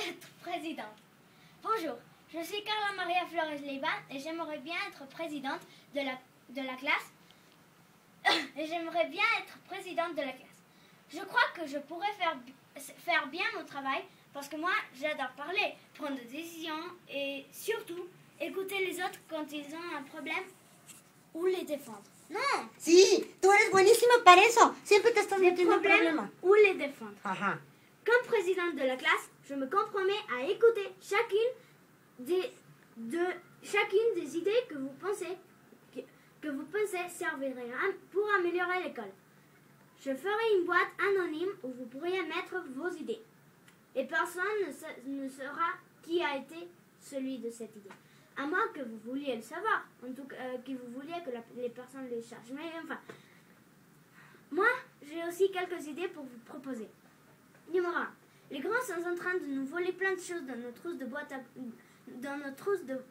être présidente. Bonjour, je suis Carla Maria Flores Leiva et j'aimerais bien être présidente de la classe. Et j'aimerais bien être présidente de la classe. Je crois que je pourrais faire bien mon travail parce que moi, j'adore parler, prendre des décisions et surtout écouter les autres quand ils ont un problème ou les défendre. Non. Sí, tú eres buenísima para eso. Siempre te estás metiendo en problemas. Ou les défendre. Ajá. Comme présidente de la classe, je me compromets à écouter chacune des idées que vous pensez serviraient pour améliorer l'école. Je ferai une boîte anonyme où vous pourriez mettre vos idées. Et personne ne saura qui a été celui de cette idée. À moins que vous vouliez le savoir. En tout cas, que vous vouliez que les personnes les cherchent. Mais enfin, moi, j'ai aussi quelques idées pour vous proposer. Numéro 1. Les grands sont en train de nous voler plein de choses dans nos trousses de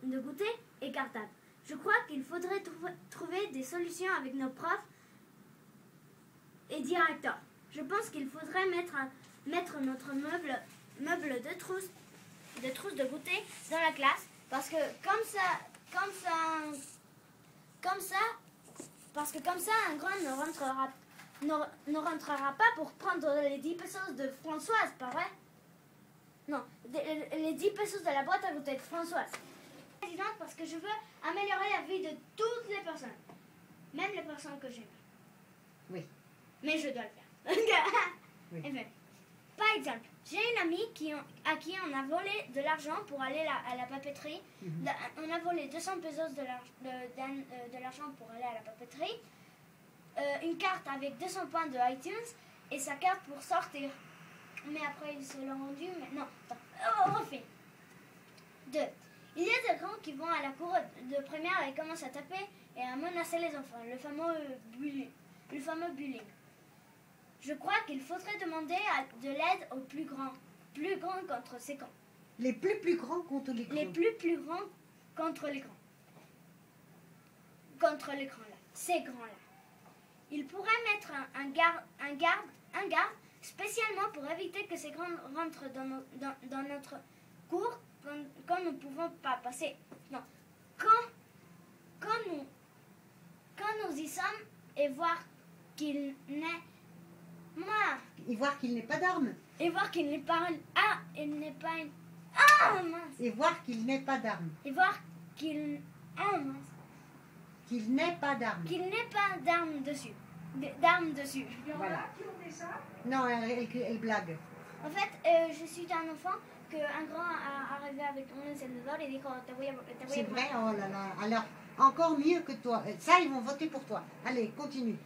de goûter et cartables. Je crois qu'il faudrait trouver des solutions avec nos profs et directeurs. Je pense qu'il faudrait mettre notre meuble de trousse de goûter dans la classe parce que comme ça, un grand ne rentrera pas pour prendre les 10 pesos de Françoise, pas vrai? Non, les 10 pesos de la boîte à goûter de Françoise. Présidente parce que je veux améliorer la vie de toutes les personnes, même les personnes que j'aime. Oui. Mais je dois le faire. Oui. Enfin, par exemple, j'ai une amie à qui on a volé de l'argent pour aller à la papeterie. On a volé 200 pesos de l'argent pour aller à la papeterie. Une carte avec 200 points de iTunes et sa carte pour sortir. Mais après, ils se l'ont rendu. Mais non, attends. On refait. 2. Il y a des grands qui vont à la cour de primaire et commencent à taper et à menacer les enfants. Le fameux bullying. Je crois qu'il faudrait demander de l'aide aux plus grands contre ces grands. Les plus grands contre les grands. Les plus grands contre les grands. Contre les grands là. Ces grands-là. Il pourrait mettre un garde spécialement pour éviter que ces grands rentrent dans notre cours quand nous ne pouvons pas passer. Non. Quand nous y sommes et voir qu'il n'est Et voir qu'il n'est pas d'armes. Et voir qu'il n'est pas mince. Et voir qu'il n'est pas d'armes. Et voir qu'il Qu'il n'est pas d'armes. Qu'il n'ait pas d'armes dessus. Voilà. Non, elle blague. En fait, je suis un enfant qu'un grand a arrivé avec un encendedor et dit te voy a... C'est vrai, oh là là. Alors, encore mieux que toi. Ça, ils vont voter pour toi. Allez, continue.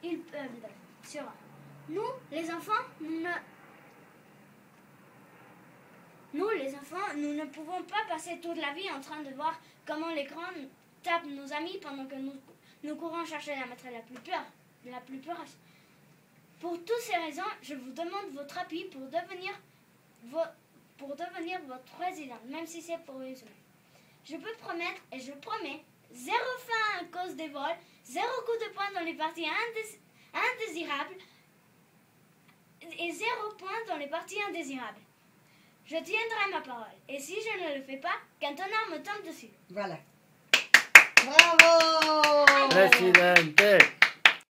Ils peuvent, sur nous, les enfants, nous ne pouvons pas passer toute la vie en train de voir comment les grands tapent nos amis pendant que nous courons chercher la maîtresse la plus pure. Pour toutes ces raisons, je vous demande votre appui pour devenir votre président, même si c'est pour une semaine. Je peux promettre et je promets 0 faim à cause des vols, 0 coup de poing dans les parties indésirables et 0 points dans les parties indésirables. Je tiendrai ma parole. Et si je ne le fais pas, qu'un tonnerre me tombe dessus. Voilà. Bravo! Presidente.